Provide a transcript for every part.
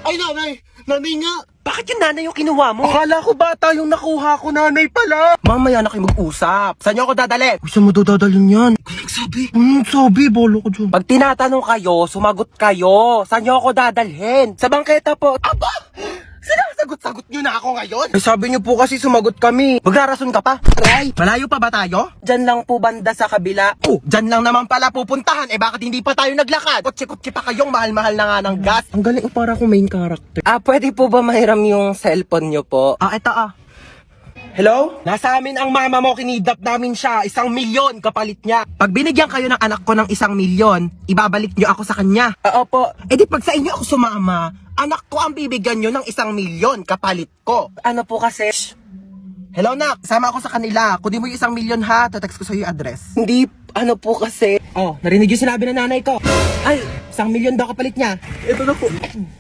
Ay, nanay! Nanay nga! Bakit yung nanay yung kinuha mo? Akala ko bata yung nakuha ko, nanay pala! Mamaya na kayo mag-usap. Saan niyo ako dadalhin? Saan mo dadalhin yan? Nagsabi. Nagsabi, bolo ko dyan. Pag tinatanong kayo, sumagot kayo. Saan niyo ako dadalhin? Sa bangketa po. Aba! Sinasagot-sagot nyo na ako ngayon? Eh, sabi nyo po kasi sumagot kami. Magrarason ka pa? Aray! Malayo pa ba tayo? Diyan lang po banda sa kabila. Oh, dyan lang naman pala pupuntahan. Eh, bakit hindi pa tayo naglakad? Kotse-kotse pa kayong mahal-mahal na nga ng gas. Ang galing, para akong main character. Pwede po ba mahiram yung cellphone niyo po? Ito Hello? Nasa amin ang mama mo, kinidnap namin siya. 1,000,000 kapalit niya. Pag binigyan kayo ng anak ko ng 1,000,000, ibabalik niyo ako sa kanya. Opo. Eh di pag sa inyo ako sumama, anak ko ang bibigyan niyo ng 1,000,000 kapalit ko. Ano po kasi? Hello nak, sama ako sa kanila. Kunin mo yung 1,000,000 ha, tatext ko sa'yo yung address. Hindi, ano po kasi? Oh, narinig yung sinabi ng nanay ko. Ay, 1,000,000 daw kapalit niya. ito na po.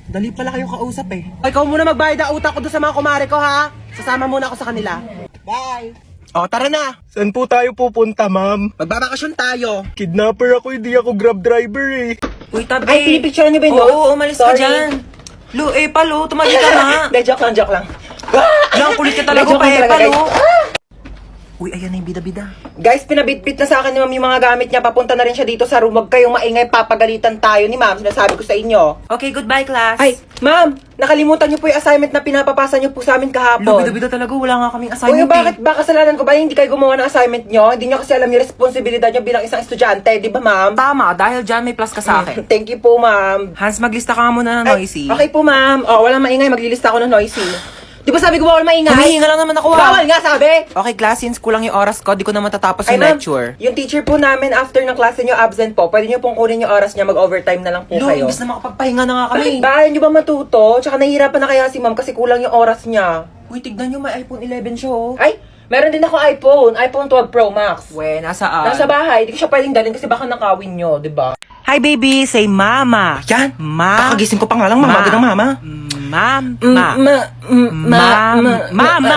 Dali pala kayong kausap eh. Ikaw muna magbayad ang utang ko doon sa mga kumare ko ha. Sasama muna ako sa kanila. Bye! O, tara na! Saan po tayo pupunta, ma'am? Magbabakasyon tayo. Kidnapper ako, hindi ako grab driver eh. Uy, tabi. Ay, pinipicture niyo ba yun? Oo, umalis ka dyan. Lu, palo, tumali ka na. Hindi, joke lang. Lang, kulit ka talaga, Joke lang talaga, palo. Uy, ayan na yung bida-bida. Guys, pinabitbit na sa akin ni ma'am yung mga gamit niya. Papunta na rin siya dito sa room. Huwag kayong maingay, papagalitan tayo ni ma'am. Sinasabi ko sa inyo. Okay, goodbye, class. Ay, ma'am, nakalimutan niyo po yung assignment na pinapapasa niyo po sa amin Lu, kahapon. bida-bida talaga, wala nga kaming Uy, assignment bakit ba kasalanan ko ba hindi kayo gumawa ng assignment niyo? Hindi niyo kasi alam yung responsibilidad niyo bilang isang estudyante, di ba ma'am? Tama, dahil dyan may plus ka sa akin. Thank you po, ma'am. Hans, maglista ka nga muna ng noisy. Okay po, ma'am. Oh, walang maingay, maglilista ako ng noisy. Di ba sabi ko bawal maingay? Humihinga lang naman ako, Bawal nga, sabi! Okay, class, since kulang yung oras ko, di ko na matatapos yung ma'am, lecture. yung teacher po namin after ng klase niyo absent po. Pwede niyo pong kunin yung oras niya, mag-overtime na lang po Lu, kayo. imbis na makapagpahinga na nga kami. Bakit ba? Hindi ba matuto? Tsaka nahihirapan na kaya si ma'am kasi kulang yung oras niya. Uy, tignan nyo, may iPhone 11 siya, oh. Ay, meron din ako iPhone 12 Pro Max. We, nasaan? Nasa bahay, di ko siya pwedeng dalhin kasi baka nakawin niyo, di ba? Hi, baby, say mama. Yan, Ma. kakagising ko pa nga lang, mamaga ng mama. Mama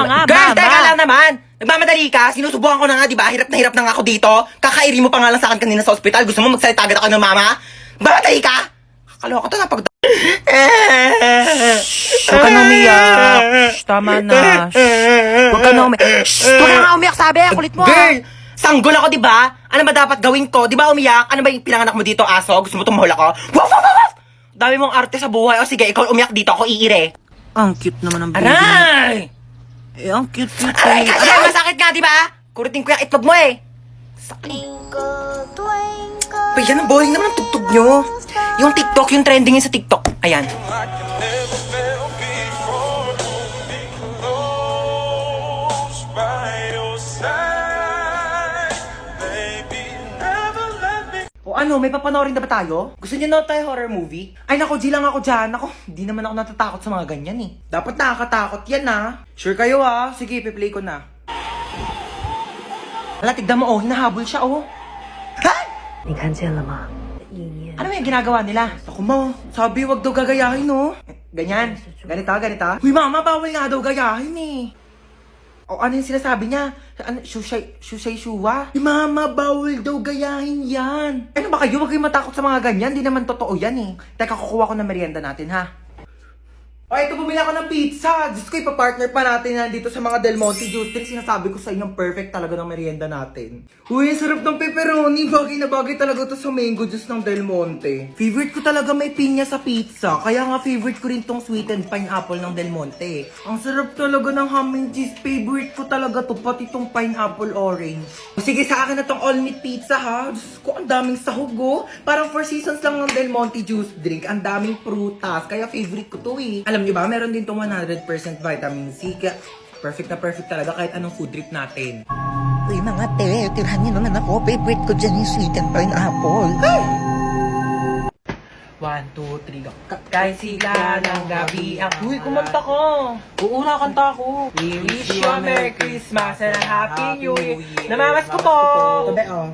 nga, Girl, mama. teka lang naman! Nagmamadali ka, sinusubukan ko na nga, di ba? Hirap na nga ako dito. Kakairi mo pa nga lang sa akin kanina sa ospital. Gusto mo magsalita agad ako ng mama? Nagmamadali ka! Kakaloka to napag... Huwag ka na umiyak. Shh, tama na. Huwag ka na umiyak. Shh, huwag ka na nga umiyak, sabi. Kulit mo. Girl! Sanggol ako, di ba? Ano ba dapat gawin ko? Di ba umiyak? Ano ba yung pinanganak mo dito, aso? Gusto mo tumahol ako? Waf, waf, waf, waf! Dami mong arte sa buhay. O sige, ikaw umiyak dito, ako iire. Ang cute naman ng baby. Aray! Eh, ang cute. Aray, kasi masakit nga, di ba? Kurutin ko yung itlog mo eh. Pa, yan ang boring naman ang tugtog nyo. Yung TikTok, yung trending yun sa TikTok. Ayan. O ano, may papanoorin na ba tayo? Gusto niyo na tayo horror movie? Ay nako, G lang ako dyan. Nako, hindi naman ako natatakot sa mga ganyan eh. Dapat nakakatakot yan ah. Sure kayo ah. Sige, ipi-play ko na. Hala, tignan mo oh, hinahabol siya oh. Ha? 你看见了吗？意念 Ano yung ginagawa nila? Ako mo, sabi wag daw gagayahin no. Ganyan. Ganito. Uy mama, bawal nga daw gayahin eh. O ano yung sinasabi niya? Ano, shushay shuwa? Mama, bawal daw gayahin yan. Ano ba kayo? Huwag kayong matakot sa mga ganyan. Di naman totoo yan eh. Teka, kukuha ko ng merienda natin ha. O, ito bumili ako ng pizza. Diyos ko, ipapartner pa natin yan dito sa mga Del Monte Juice Drink. Sinasabi ko sa inyong perfect talaga ng merienda natin. Uy, sarap ng pepperoni. Bagay na bagay talaga to sa mango juice ng Del Monte. Favorite ko talaga may pinya sa pizza. Kaya nga favorite ko rin tong sweetened pineapple ng Del Monte. Ang sarap talaga ng ham and cheese. Favorite ko talaga to, pati tong pineapple orange. Sige, sa akin na tong all meat pizza ha. Diyos ko, ang daming sahog oh. Parang 4 seasons lang ng Del Monte Juice Drink. Ang daming prutas. Kaya favorite ko to eh. Alam niyo ba, meron din tong 100% vitamin C. Kaya perfect na perfect talaga kahit anong food trip natin. Uy, mga te, tirahan niyo naman ako. Favorite ko dyan yung sweet and pineapple. 1, 2, 3, go. Kahit sila ng gabi ang... Uy, kumanta ko! Oo, nakanta ko. We wish you a Merry Christmas and a Happy New Year. Namamas ko to! Tabi, oh.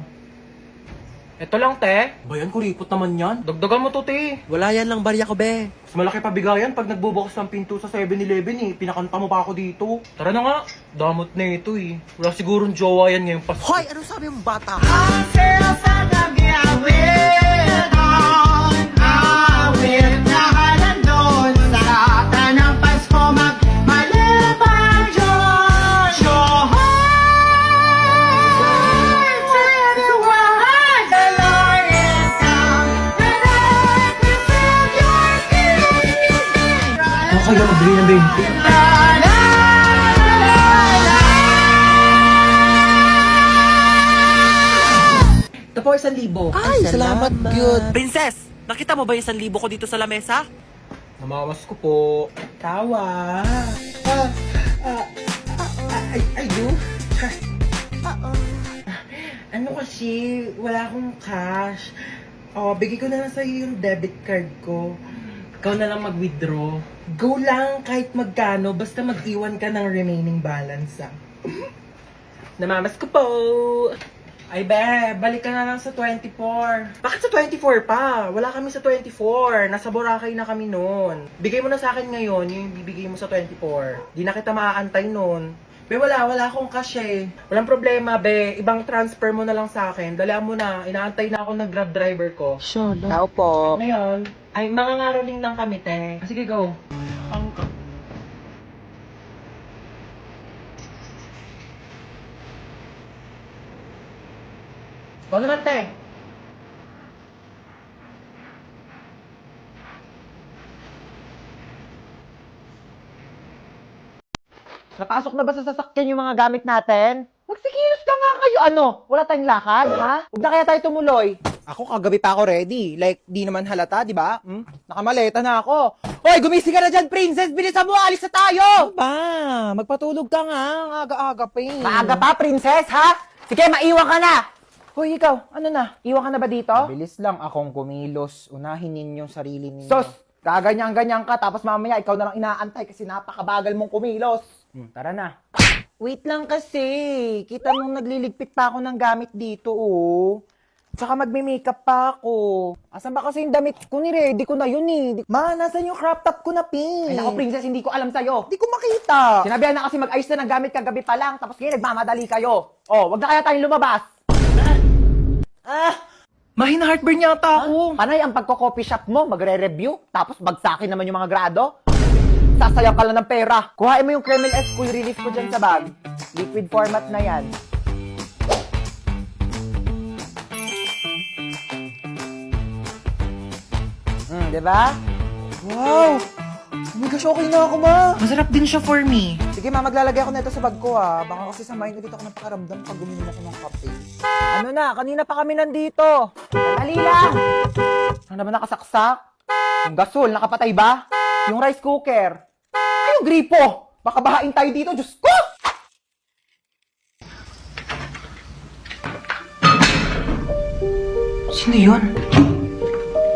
Ito lang, te. Bayan, kuripot naman yan. Dagdagan mo to, te. Wala yan lang, barya ko, be. Mas malaki pa bigayan pag nagbubukas ng pinto sa 7-Eleven eh. Pinakanta mo pa ako dito. Tara na nga. Damot na ito eh. Wala sigurong jowa yan ngayong Pasko. Hoy, ano sabi mong bata? kaya magbili ng 20. Ito po, 1,000. Ay, salamat, good. Princess, nakita mo ba yung 1,000 ko dito sa lamesa? Namamas ko po. Tawa. I do? Ano kasi, wala akong cash. Oh, bigay ko na lang sa'yo yung debit card ko. Ikaw na lang mag-withdraw. Go lang kahit magkano, basta mag-iwan ka ng remaining balance, ah. Namamas ko po. Ay, be, balik ka na lang sa 24. Bakit sa 24 pa? Wala kami sa 24. Nasa Boracay na kami noon. Bigay mo na sa akin ngayon, yung bibigay mo sa 24. Di na kita maaantay noon. Be, wala akong cash eh. Walang problema, be. Ibang transfer mo na lang sa akin. Dalihan mo na. Inaantay na ako ng Grab driver ko. Sure, no? Tao po. Ngayon, ay mga ngaroling lang kami, te. Sige, go. Go naman, te. Napasok na ba sa sasakyan yung mga gamit natin? Magsikilos ka nga kayo, ano? Wala tayong lakad, ha? Huwag na kaya tayo tumuloy. Ako, kagabi pa ako ready. Like, di naman halata, di ba? Nakamaleta na ako. Hoy, gumising ka na dyan, princess! Bilisan mo, alis na tayo! Ba, magpatulog ka nga. Ang aga-aga pa eh. Maaga pa, princess, ha? Sige, maiwan ka na! Hoy, ikaw, ano na? Iwan ka na ba dito? Bilis lang akong kumilos. Unahin ninyong sarili ninyo. Sos, gaganyan-ganyan ka, tapos mamaya ikaw na lang inaantay kasi napakabagal mong kumilos. Tara na. Wait lang kasi. Kita mong nagliligpit pa ako ng gamit dito, oh. Tsaka magme-makeup pa ako. Asan ba kasi yung damit ko? Ni-ready ko na yun eh. Ma, nasan yung crop top ko na pink? Ay, naku, princess, hindi ko alam sa'yo. Di ko makita. Sinabihan na kasi mag-ayos na ng gamit kagabi pa lang, tapos ngayon nagmamadali kayo. Oh, wag na kaya tayong lumabas. Mahina heartburn yata ako. Panay ang pagko-coffee shop mo, magre-review, tapos bagsakin naman yung mga grado. Sasayaw ka lang ng pera. Kuhain mo yung Kreml S Cool Relief ko dyan sa bag. Liquid format na yan. Diba? Wow! Oh my gosh, okay na ako, ma. Masarap din siya for me. Sige, ma, maglalagay ako nito sa bag ko, ha. Baka kasi samahin ko dito ako ng pakaramdam pag guminom ako ng kape. Ano na, kanina pa kami nandito. Dali lang. Ano naman nakasaksak? Yung gasol, nakapatay ba? Yung rice cooker. Ay, yung gripo. Baka bahain tayo dito, Diyos ko! Sino yun?